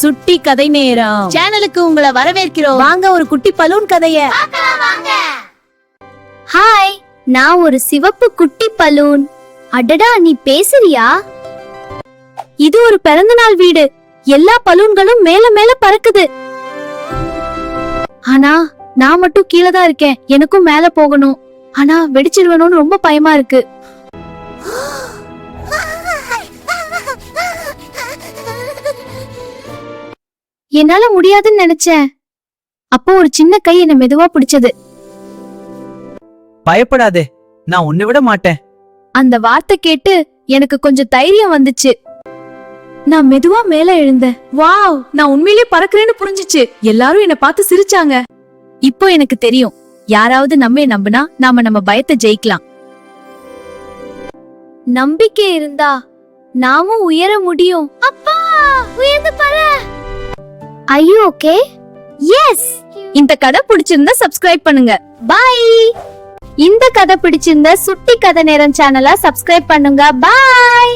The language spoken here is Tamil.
சுட்டி கதை நேரம் சேனலுக்கு உங்களை வரவேற்கிறோம். வாங்க ஒரு குட்டி பலூன் கதைய ஹாய், நான் ஒரு சிவப்பு குட்டி பலூன். அடடா, நீ பேசுறியா? இது ஒரு பிறந்தநாள் வீடு. எல்லா பலூன்களும் மேல மேல பறக்குது. ஆனா நான் மட்டும் கீழே தான் இருக்கேன். எனக்கும் மேல போகணும். ஆனா வெடிச்சிடுவேணும்னு ரொம்ப பயமா இருக்கு. என்னால முடியாதுன்னு நினைச்சேன். அப்போ ஒரு சின்ன கை என்ன மெதுவா பிடிச்சது. பயப்படாதே, நான் உன்னை விட மாட்டேன். அந்த வார்த்தை கேட்டு எனக்கு கொஞ்சம் தைரியம் வந்துச்சு. நான் மெதுவா மேல எழுந்தேன். வாவ், நான் உண்மையிலேயே பறக்கிறேன்னு புரிஞ்சுச்சு. எல்லாரும் என்ன பார்த்து சிரிச்சாங்க. இப்போ எனக்கு தெரியும், யாராவது நம்மை நம்பினா நாம நம்ம பயத்தை ஜெயிக்கலாம். நம்பிக்கை இருந்தா நாமும் உயர முடியும். அப்பா, உயர்ந்து பாரு. Are you okay? Yes. இந்த கதை பிடிச்சிருந்தா சப்ஸ்கிரைப் பண்ணுங்க. பை. இந்த கதை பிடிச்சிருந்தா சுட்டி கதை நேரம் சேனலை சப்ஸ்கிரைப் பண்ணுங்க. பை.